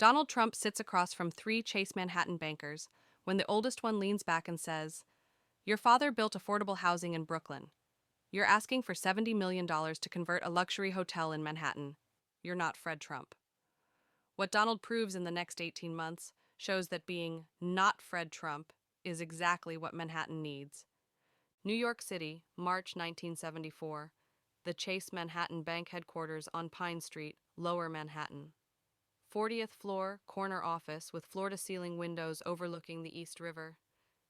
Donald Trump sits across from three Chase Manhattan bankers when the oldest one leans back and says, "Your father built affordable housing in Brooklyn. You're asking for $70 million to convert a luxury hotel in Manhattan. You're not Fred Trump." What Donald proves in the next 18 months shows that being not Fred Trump is exactly what Manhattan needs. New York City, March 1974. The Chase Manhattan Bank headquarters on Pine Street, Lower Manhattan. 40th floor, corner office with floor-to-ceiling windows overlooking the East River.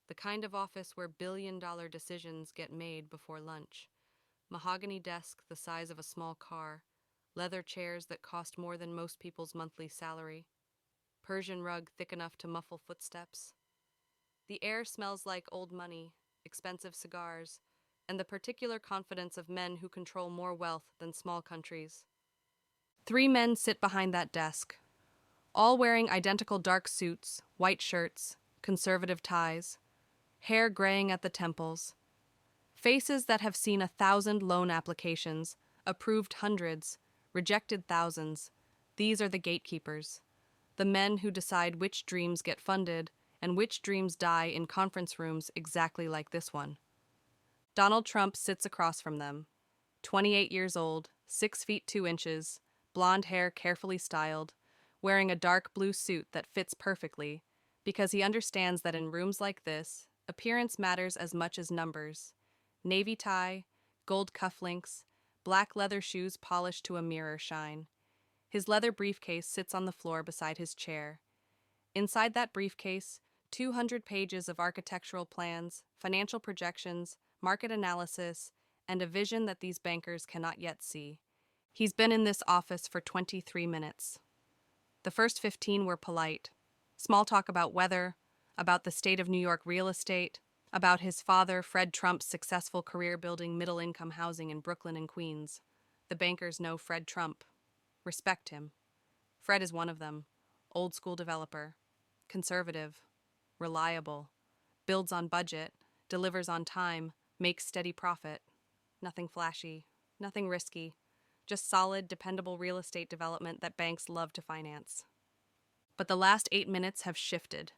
The kind of office where billion-dollar decisions get made before lunch. Mahogany desk the size of a small car. Leather chairs that cost more than most people's monthly salary. Persian rug thick enough to muffle footsteps. The air smells like old money, expensive cigars, and the particular confidence of men who control more wealth than small countries. Three men sit behind that desk, all wearing identical dark suits, white shirts, conservative ties, hair graying at the temples, faces that have seen 1,000 loan applications, approved hundreds, rejected thousands. These are the gatekeepers, the men who decide which dreams get funded and which dreams die in conference rooms exactly like this one. Donald Trump sits across from them, 28 years old, 6 feet 2 inches, blonde hair carefully styled, wearing a dark blue suit that fits perfectly, because he understands that in rooms like this, appearance matters as much as numbers. Navy tie, gold cufflinks, black leather shoes polished to a mirror shine. His leather briefcase sits on the floor beside his chair. Inside that briefcase, 200 pages of architectural plans, financial projections, market analysis, and a vision that these bankers cannot yet see. He's been in this office for 23 minutes. The first 15 were polite. Small talk about weather, about the state of New York real estate, about his father, Fred Trump's successful career building middle-income housing in Brooklyn and Queens. The bankers know Fred Trump. Respect him. Fred is one of them. Old-school developer. Conservative. Reliable. Builds on budget. Delivers on time. Makes steady profit. Nothing flashy. Nothing risky. Just solid, dependable real estate development that banks love to finance. But the last 8 minutes have shifted.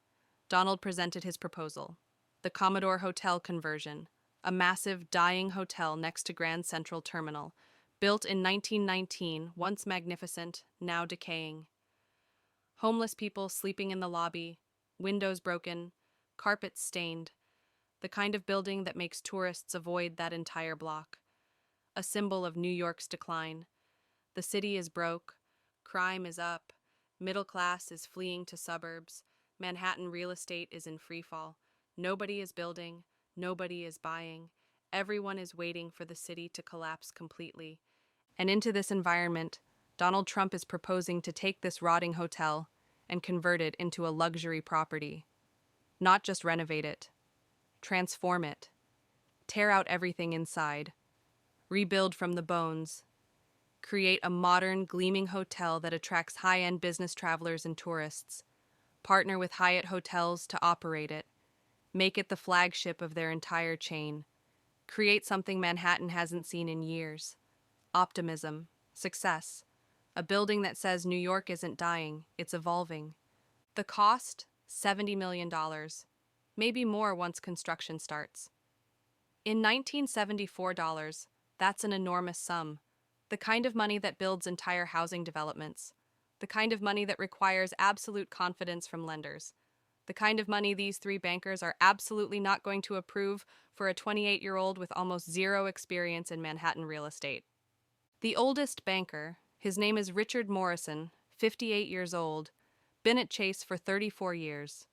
Donald presented his proposal. The Commodore Hotel conversion, a massive, dying hotel next to Grand Central Terminal, built in 1919, once magnificent, now decaying. Homeless people sleeping in the lobby, windows broken, carpets stained, the kind of building that makes tourists avoid that entire block. A symbol of New York's decline. The city is broke, crime is up, middle class is fleeing to suburbs, Manhattan real estate is in freefall. Nobody is building, nobody is buying, everyone is waiting for the city to collapse completely. And into this environment, Donald Trump is proposing to take this rotting hotel and convert it into a luxury property. Not just renovate it, transform it, tear out everything inside, rebuild from the bones, create a modern, gleaming hotel that attracts high-end business travelers and tourists, partner with Hyatt Hotels to operate it, make it the flagship of their entire chain, create something Manhattan hasn't seen in years. Optimism, success, a building that says New York isn't dying, it's evolving. The cost, $70 million, maybe more once construction starts. In 1974 dollars, that's an enormous sum, the kind of money that builds entire housing developments, the kind of money that requires absolute confidence from lenders, the kind of money these three bankers are absolutely not going to approve for a 28-year-old with almost zero experience in Manhattan real estate. The oldest banker, his name is Richard Morrison, 58 years old, been at Chase for 34 years,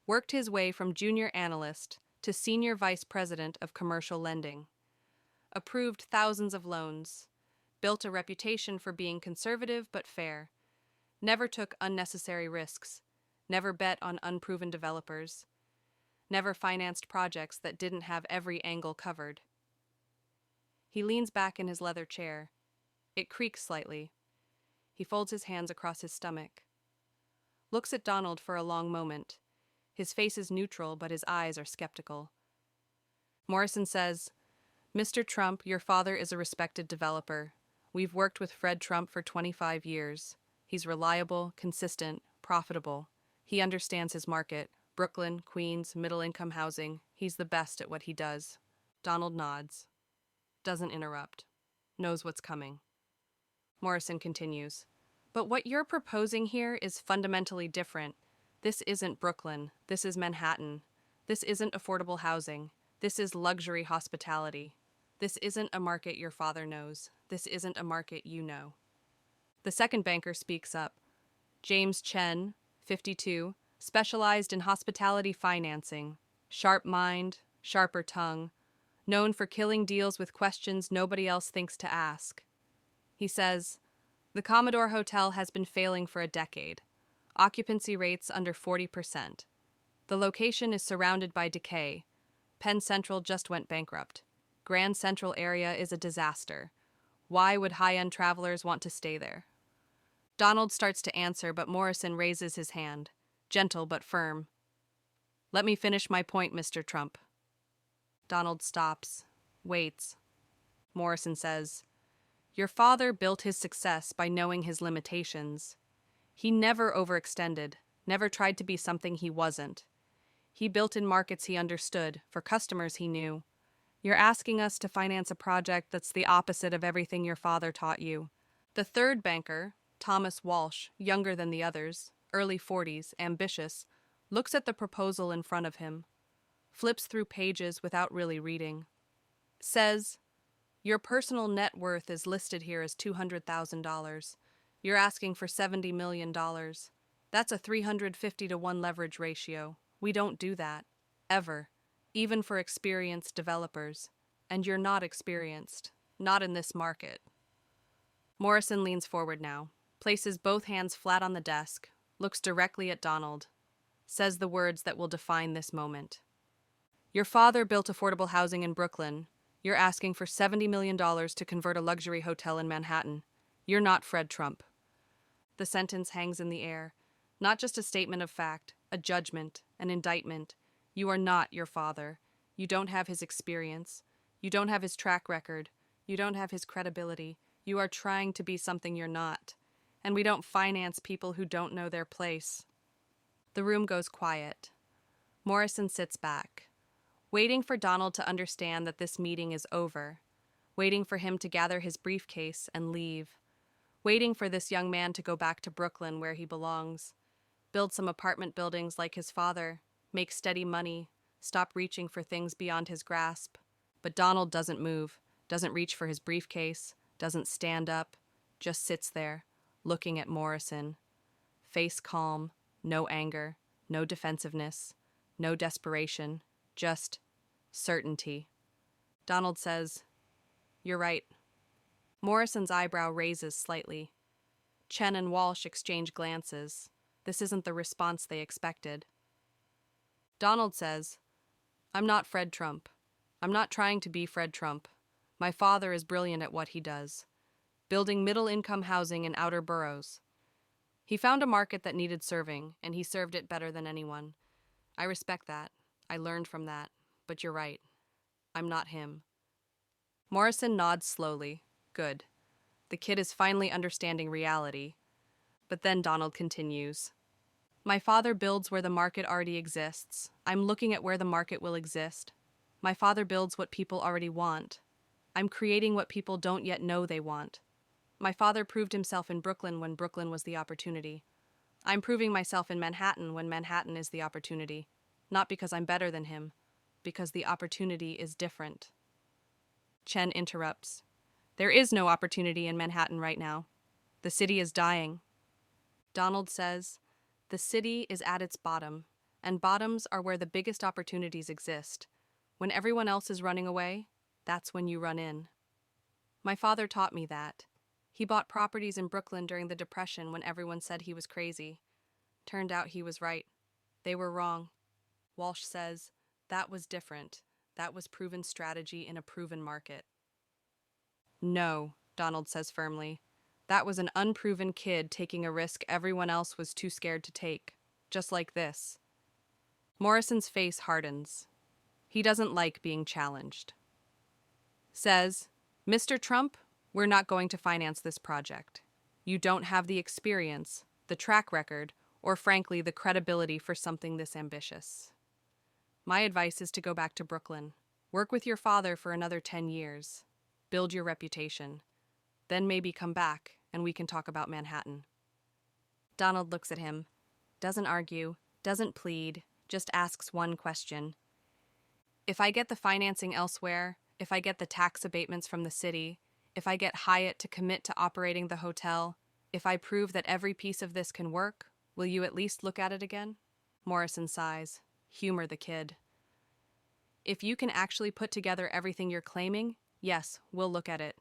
worked his way from junior analyst to senior vice president of commercial lending, approved thousands of loans, built a reputation for being conservative but fair, never took unnecessary risks, never bet on unproven developers, never financed projects that didn't have every angle covered. He leans back in his leather chair. It creaks slightly. He folds his hands across his stomach. Looks at Donald for a long moment. His face is neutral, but his eyes are skeptical. Morrison says, "Mr. Trump, your father is a respected developer. We've worked with Fred Trump for 25 years. He's reliable, consistent, profitable. He understands his market. Brooklyn, Queens, middle-income housing. He's the best at what he does. Donald nods. Doesn't interrupt. Knows what's coming. Morrison continues. But what you're proposing here is fundamentally different. This isn't Brooklyn. This is Manhattan. This isn't affordable housing. This is luxury hospitality. This isn't a market your father knows. This isn't a market you know. The second banker speaks up. James Chen, 52, specialized in hospitality financing. Sharp mind, sharper tongue. Known for killing deals with questions nobody else thinks to ask. He says, the Commodore Hotel has been failing for a decade. Occupancy rates under 40%. The location is surrounded by decay. Penn Central just went bankrupt. Grand Central area is a disaster. Why would high-end travelers want to stay there? Donald starts to answer, but Morrison raises his hand, gentle but firm. Let me finish my point, Mr. Trump. Donald stops, waits. Morrison says, your father built his success by knowing his limitations. He never overextended, never tried to be something he wasn't. He built in markets he understood, for customers he knew. You're asking us to finance a project that's the opposite of everything your father taught you. The third banker, Thomas Walsh, younger than the others, early 40s, ambitious, looks at the proposal in front of him, flips through pages without really reading, says, your personal net worth is listed here as $200,000. You're asking for $70 million. That's a 350-to-1 leverage ratio. We don't do that. Ever. Even for experienced developers. And you're not experienced. Not in this market. Morrison leans forward now, places both hands flat on the desk, looks directly at Donald, says the words that will define this moment. Your father built affordable housing in Brooklyn. You're asking for $70 million to convert a luxury hotel in Manhattan. You're not Fred Trump. The sentence hangs in the air. Not just a statement of fact, a judgment, an indictment. You are not your father. You don't have his experience. You don't have his track record. You don't have his credibility. You are trying to be something you're not. And we don't finance people who don't know their place. The room goes quiet. Morrison sits back, waiting for Donald to understand that this meeting is over, waiting for him to gather his briefcase and leave, waiting for this young man to go back to Brooklyn where he belongs, build some apartment buildings like his father, make steady money, stop reaching for things beyond his grasp. But Donald doesn't move, doesn't reach for his briefcase, doesn't stand up, just sits there, looking at Morrison. Face calm, no anger, no defensiveness, no desperation, just certainty. Donald says, you're right. Morrison's eyebrow raises slightly. Chen and Walsh exchange glances. This isn't the response they expected. Donald says, I'm not Fred Trump. I'm not trying to be Fred Trump. My father is brilliant at what he does, building middle-income housing in outer boroughs. He found a market that needed serving, and he served it better than anyone. I respect that. I learned from that. But you're right. I'm not him. Morrison nods slowly. Good. The kid is finally understanding reality. But then Donald continues. My father builds where the market already exists. I'm looking at where the market will exist. My father builds what people already want. I'm creating what people don't yet know they want. My father proved himself in Brooklyn when Brooklyn was the opportunity. I'm proving myself in Manhattan when Manhattan is the opportunity. Not because I'm better than him, because the opportunity is different. Chen interrupts. There is no opportunity in Manhattan right now. The city is dying. Donald says, the city is at its bottom, and bottoms are where the biggest opportunities exist. When everyone else is running away, that's when you run in. My father taught me that. He bought properties in Brooklyn during the Depression when everyone said he was crazy. Turned out he was right. They were wrong. Walsh says, that was different. That was proven strategy in a proven market. No, Donald says firmly. That was an unproven kid taking a risk everyone else was too scared to take. Just like this. Morrison's face hardens. He doesn't like being challenged. Says, Mr. Trump, we're not going to finance this project. You don't have the experience, the track record, or frankly, the credibility for something this ambitious. My advice is to go back to Brooklyn. Work with your father for another 10 years. Build your reputation. Then maybe come back and we can talk about Manhattan. Donald looks at him, doesn't argue, doesn't plead, just asks one question. If I get the financing elsewhere, if I get the tax abatements from the city, if I get Hyatt to commit to operating the hotel, if I prove that every piece of this can work, will you at least look at it again? Morrison sighs. Humor the kid. If you can actually put together everything you're claiming, yes, we'll look at it.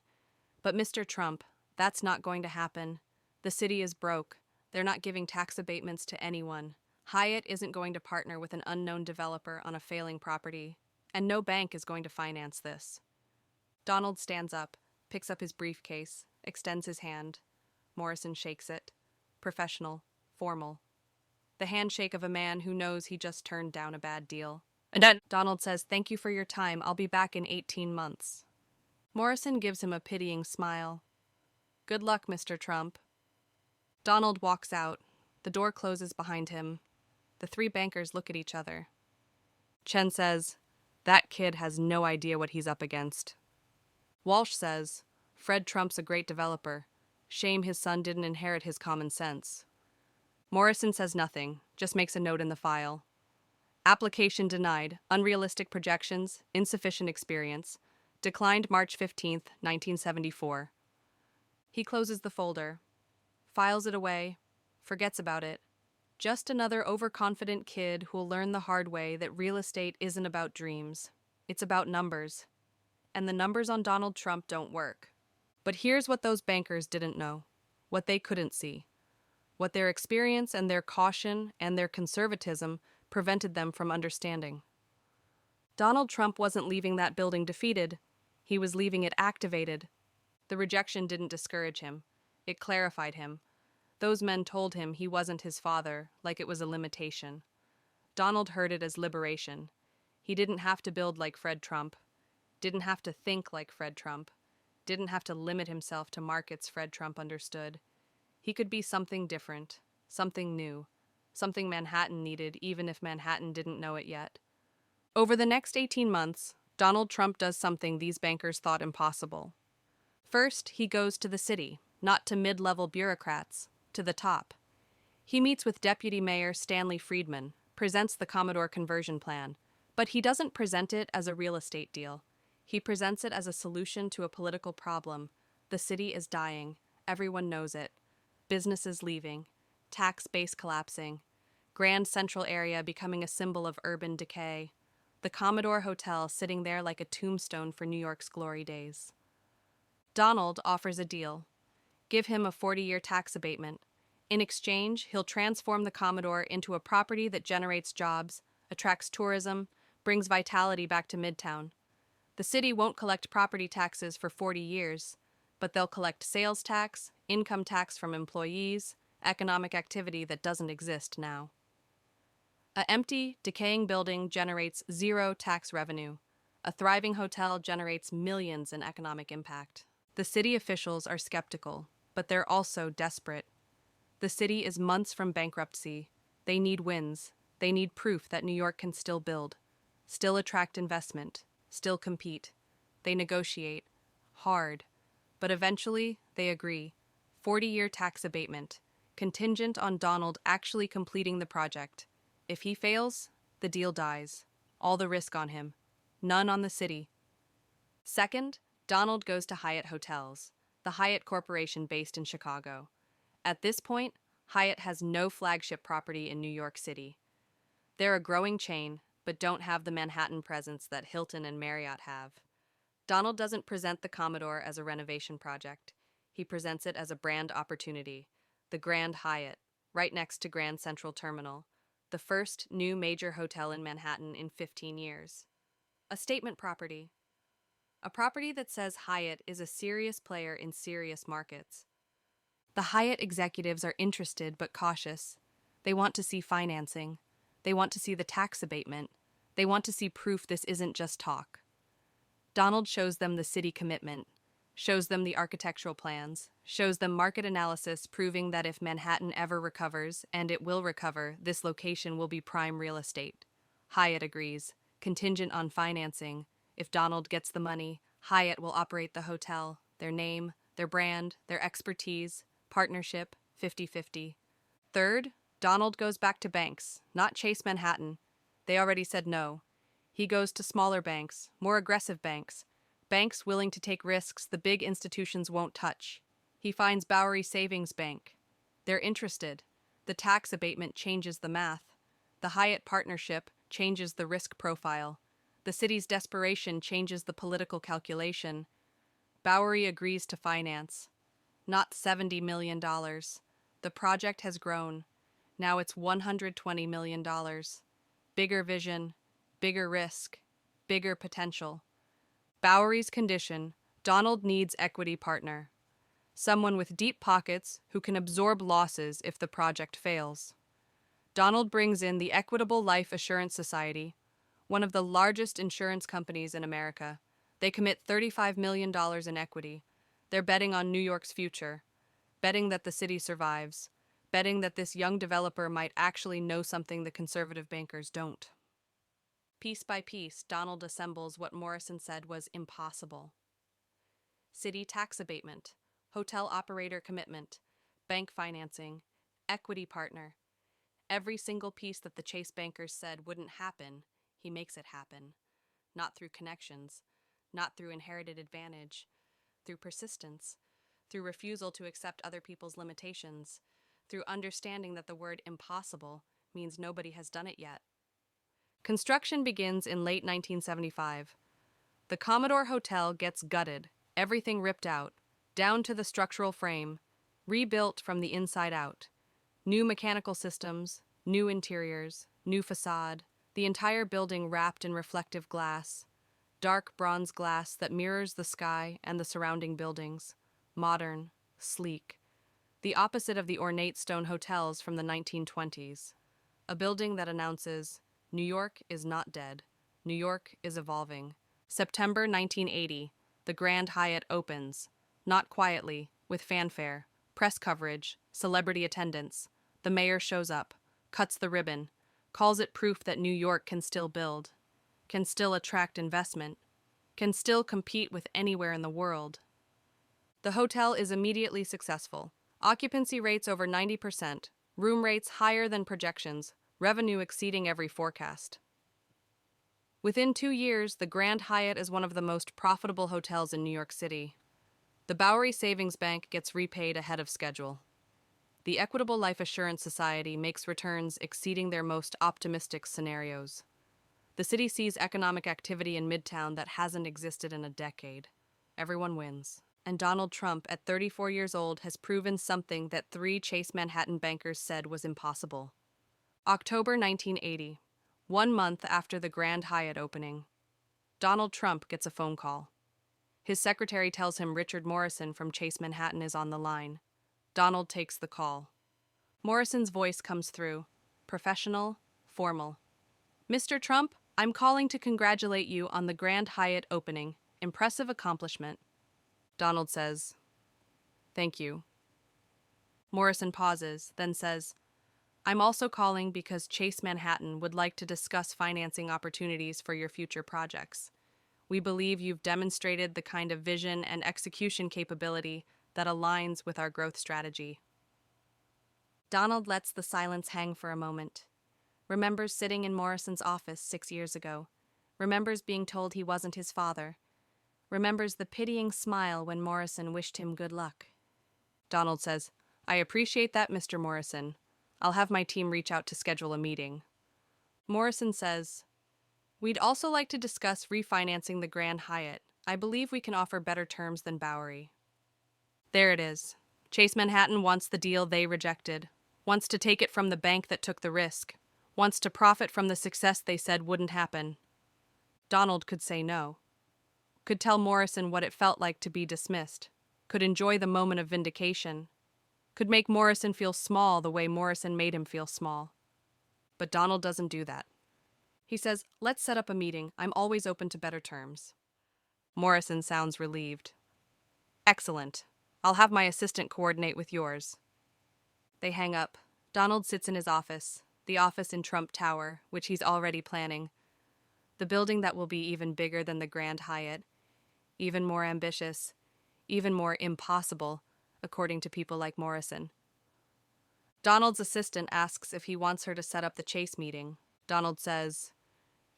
But Mr. Trump, that's not going to happen. The city is broke. They're not giving tax abatements to anyone. Hyatt isn't going to partner with an unknown developer on a failing property, and no bank is going to finance this. Donald stands up, picks up his briefcase, extends his hand. Morrison shakes it. Professional, formal. The handshake of a man who knows he just turned down a bad deal. And then Donald says, "Thank you for your time. I'll be back in 18 months. Morrison gives him a pitying smile. Good luck, Mr. Trump. Donald walks out. The door closes behind him. The three bankers look at each other. Chen says, "That kid has no idea what he's up against." Walsh says, "Fred Trump's a great developer. Shame his son didn't inherit his common sense." Morrison says nothing, just makes a note in the file. Application denied, unrealistic projections, insufficient experience. Declined March 15th, 1974. He closes the folder, files it away, forgets about it. Just another overconfident kid who'll learn the hard way that real estate isn't about dreams. It's about numbers. And the numbers on Donald Trump don't work. But here's what those bankers didn't know, what they couldn't see, what their experience and their caution and their conservatism prevented them from understanding. Donald Trump wasn't leaving that building defeated. He was leaving it activated. The rejection didn't discourage him. It clarified him. Those men told him he wasn't his father, like it was a limitation. Donald heard it as liberation. He didn't have to build like Fred Trump, didn't have to think like Fred Trump, didn't have to limit himself to markets Fred Trump understood. He could be something different, something new, something Manhattan needed even if Manhattan didn't know it yet. Over the next 18 months, Donald Trump does something these bankers thought impossible. First, he goes to the city, not to mid-level bureaucrats, to the top. He meets with Deputy Mayor Stanley Friedman, presents the Commodore conversion plan, but he doesn't present it as a real estate deal. He presents it as a solution to a political problem. The city is dying. Everyone knows it. Businesses leaving. Tax base collapsing. Grand Central area becoming a symbol of urban decay. The Commodore Hotel sitting there like a tombstone for New York's glory days. Donald offers a deal. Give him a 40-year tax abatement. In exchange, he'll transform the Commodore into a property that generates jobs, attracts tourism, brings vitality back to Midtown. The city won't collect property taxes for 40 years, but they'll collect sales tax, income tax from employees, economic activity that doesn't exist now. An empty, decaying building generates zero tax revenue. A thriving hotel generates millions in economic impact. The city officials are skeptical, but they're also desperate. The city is months from bankruptcy. They need wins. They need proof that New York can still build, still attract investment, still compete. They negotiate. Hard. But eventually, they agree. 40-year tax abatement, contingent on Donald actually completing the project. If he fails, the deal dies. All the risk on him. None on the city. Second, Donald goes to Hyatt Hotels, the Hyatt Corporation based in Chicago. At this point, Hyatt has no flagship property in New York City. They're a growing chain, but don't have the Manhattan presence that Hilton and Marriott have. Donald doesn't present the Commodore as a renovation project. He presents it as a brand opportunity, the Grand Hyatt, right next to Grand Central Terminal, the first new major hotel in Manhattan in 15 years. A statement property. A property that says Hyatt is a serious player in serious markets. The Hyatt executives are interested but cautious. They want to see financing. They want to see the tax abatement. They want to see proof this isn't just talk. Donald shows them the city commitment. shows them the architectural plans, shows them market analysis proving that if Manhattan ever recovers, and it will recover, this location will be prime real estate. Hyatt agrees, contingent on financing. If Donald gets the money, Hyatt will operate the hotel, their name, their brand, their expertise, partnership, 50-50. Third, Donald goes back to banks, not Chase Manhattan. They already said no. He goes to smaller banks, more aggressive banks, banks willing to take risks the big institutions won't touch. He finds Bowery Savings Bank. They're interested. The tax abatement changes the math. The Hyatt partnership changes the risk profile. The city's desperation changes the political calculation. Bowery agrees to finance. Not $70 million. The project has grown. Now it's $120 million. Bigger vision, bigger risk, bigger potential. Bowery's condition: Donald needs equity partner. Someone with deep pockets who can absorb losses if the project fails. Donald brings in the Equitable Life Assurance Society, one of the largest insurance companies in America. They commit $35 million in equity. They're betting on New York's future, betting that the city survives, betting that this young developer might actually know something the conservative bankers don't. Piece by piece, Donald assembles what Morrison said was impossible. City tax abatement, hotel operator commitment, bank financing, equity partner. Every single piece that the Chase bankers said wouldn't happen, he makes it happen. Not through connections, not through inherited advantage, through persistence, through refusal to accept other people's limitations, through understanding that the word impossible means nobody has done it yet. Construction begins in late 1975. The Commodore Hotel gets gutted, everything ripped out, down to the structural frame, rebuilt from the inside out. New mechanical systems, new interiors, new facade, the entire building wrapped in reflective glass, dark bronze glass that mirrors the sky and the surrounding buildings, modern, sleek, the opposite of the ornate stone hotels from the 1920s. A building that announces, New York is not dead. New York is evolving. September 1980, the Grand Hyatt opens. Not quietly, with fanfare, press coverage, celebrity attendance. The mayor shows up, cuts the ribbon, calls it proof that New York can still build, can still attract investment, can still compete with anywhere in the world. The hotel is immediately successful. Occupancy rates over 90%, room rates higher than projections, revenue exceeding every forecast. Within 2 years, the Grand Hyatt is one of the most profitable hotels in New York City. The Bowery Savings Bank gets repaid ahead of schedule. The Equitable Life Assurance Society makes returns exceeding their most optimistic scenarios. The city sees economic activity in Midtown that hasn't existed in a decade. Everyone wins. And Donald Trump, at 34 years old, has proven something that 3 Chase Manhattan bankers said was impossible. October 1980, 1 month after the Grand Hyatt opening. Donald Trump gets a phone call. His secretary tells him Richard Morrison from Chase Manhattan is on the line. Donald takes the call. Morrison's voice comes through, professional, formal. Mr. Trump, I'm calling to congratulate you on the Grand Hyatt opening. Impressive accomplishment. Donald says, "Thank you." Morrison pauses, then says, "I'm also calling because Chase Manhattan would like to discuss financing opportunities for your future projects. We believe you've demonstrated the kind of vision and execution capability that aligns with our growth strategy." Donald lets the silence hang for a moment. Remembers sitting in Morrison's office 6 years ago. Remembers being told he wasn't his father. Remembers the pitying smile when Morrison wished him good luck. Donald says, "I appreciate that, Mr. Morrison. I'll have my team reach out to schedule a meeting." Morrison says, "We'd also like to discuss refinancing the Grand Hyatt. I believe we can offer better terms than Bowery." There it is. Chase Manhattan wants the deal they rejected, wants to take it from the bank that took the risk, wants to profit from the success they said wouldn't happen. Donald could say no. Could tell Morrison what it felt like to be dismissed, could enjoy the moment of vindication, could make Morrison feel small the way Morrison made him feel small. But Donald doesn't do that. He says, "Let's set up a meeting. I'm always open to better terms." Morrison sounds relieved. Excellent. I'll have my assistant coordinate with yours. They hang up. Donald sits in his office, the office in Trump Tower, which he's already planning. The building that will be even bigger than the Grand Hyatt, even more ambitious, even more impossible, according to people like Morrison. Donald's assistant asks if he wants her to set up the Chase meeting. Donald says,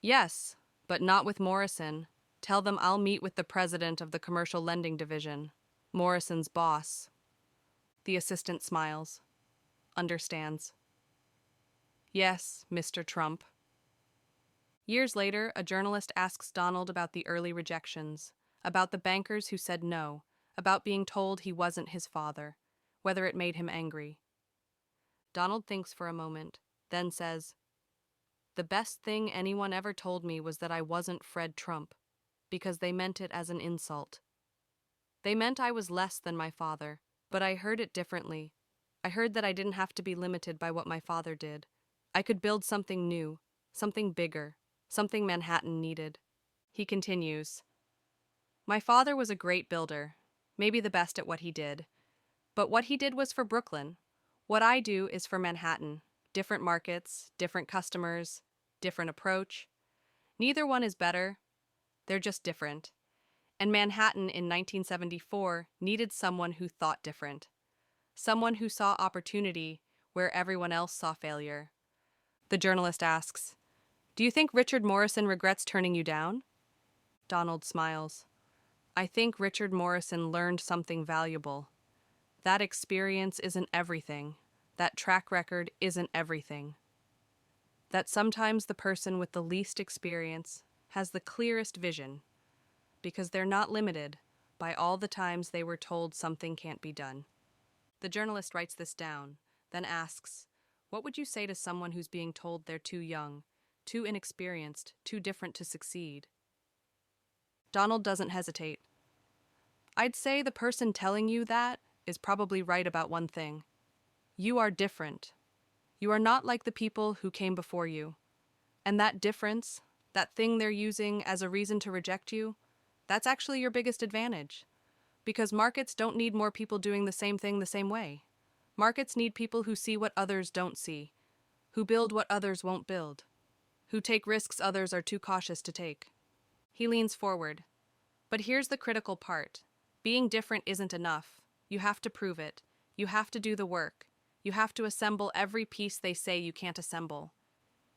"Yes, but not with Morrison. Tell them I'll meet with the president of the commercial lending division, Morrison's boss." The assistant smiles, understands. "Yes, Mr. Trump." Years later, a journalist asks Donald about the early rejections, about the bankers who said no, about being told he wasn't his father, whether it made him angry. Donald thinks for a moment, then says, "The best thing anyone ever told me was that I wasn't Fred Trump, because they meant it as an insult. They meant I was less than my father, but I heard it differently. I heard that I didn't have to be limited by what my father did. I could build something new, something bigger, something Manhattan needed." He continues, "My father was a great builder, maybe the best at what he did. But what he did was for Brooklyn. What I do is for Manhattan. Different markets, different customers, different approach. Neither one is better. They're just different. And Manhattan in 1974 needed someone who thought different. Someone who saw opportunity where everyone else saw failure." The journalist asks, "Do you think Richard Morrison regrets turning you down?" Donald smiles. "I think Richard Morrison learned something valuable. That experience isn't everything. That track record isn't everything. That sometimes the person with the least experience has the clearest vision, because they're not limited by all the times they were told something can't be done." The journalist writes this down, then asks, "What would you say to someone who's being told they're too young, too inexperienced, too different to succeed?" Donald doesn't hesitate. "I'd say the person telling you that is probably right about one thing. You are different. You are not like the people who came before you. And that difference, that thing they're using as a reason to reject you, that's actually your biggest advantage. Because markets don't need more people doing the same thing the same way. Markets need people who see what others don't see, who build what others won't build, who take risks others are too cautious to take." He leans forward. "But here's the critical part. Being different isn't enough. You have to prove it. You have to do the work. You have to assemble every piece they say you can't assemble.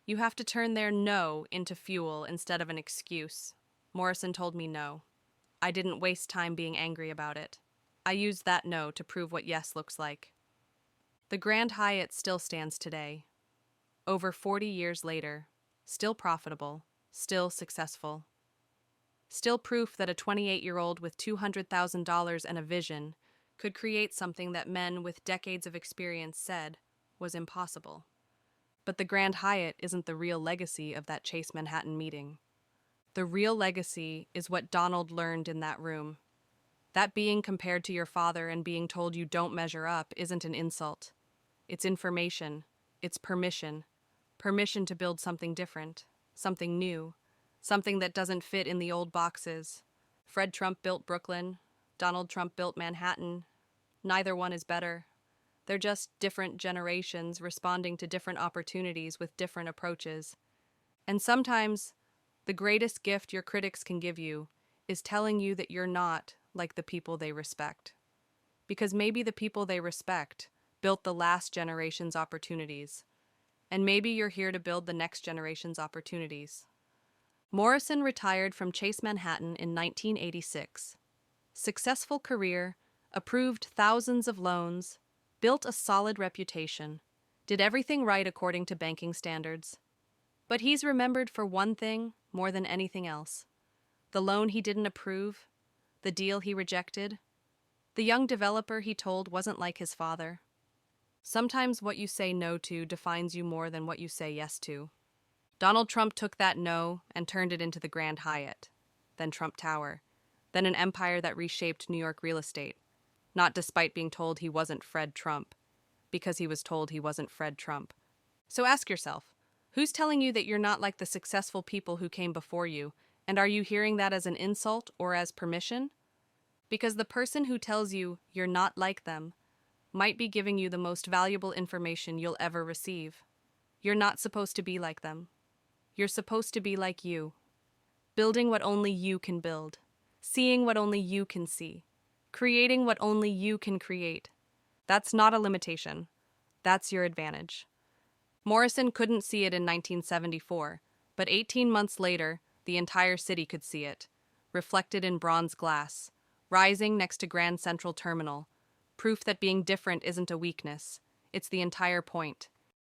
You have to turn their no into fuel instead of an excuse. Morrison told me no. I didn't waste time being angry about it. I used that no to prove what yes looks like." The Grand Hyatt still stands today. Over 40 years later, still profitable, still successful. Still proof that a 28-year-old with $200,000 and a vision could create something that men with decades of experience said was impossible. But the Grand Hyatt isn't the real legacy of that Chase Manhattan meeting. The real legacy is what Donald learned in that room. That being compared to your father and being told you don't measure up isn't an insult. It's information. It's permission. Permission to build something different, something new, something that doesn't fit in the old boxes. Fred Trump built Brooklyn. Donald Trump built Manhattan. Neither one is better. They're just different generations responding to different opportunities with different approaches. And sometimes, the greatest gift your critics can give you is telling you that you're not like the people they respect. Because maybe the people they respect built the last generation's opportunities. And maybe you're here to build the next generation's opportunities. Morrison retired from Chase Manhattan in 1986. Successful career, approved thousands of loans, built a solid reputation, did everything right according to banking standards. But he's remembered for one thing more than anything else: the loan he didn't approve, the deal he rejected, the young developer he told wasn't like his father. Sometimes what you say no to defines you more than what you say yes to. Donald Trump took that no and turned it into the Grand Hyatt, then Trump Tower, then an empire that reshaped New York real estate, not despite being told he wasn't Fred Trump, because he was told he wasn't Fred Trump. So ask yourself, who's telling you that you're not like the successful people who came before you, and are you hearing that as an insult or as permission? Because the person who tells you you're not like them might be giving you the most valuable information you'll ever receive. You're not supposed to be like them. You're supposed to be like you, building what only you can build, seeing what only you can see, creating what only you can create. That's not a limitation. That's your advantage. Morrison couldn't see it in 1974, but 18 months later, the entire city could see it, reflected in bronze glass, rising next to Grand Central Terminal, proof that being different isn't a weakness, it's the entire point.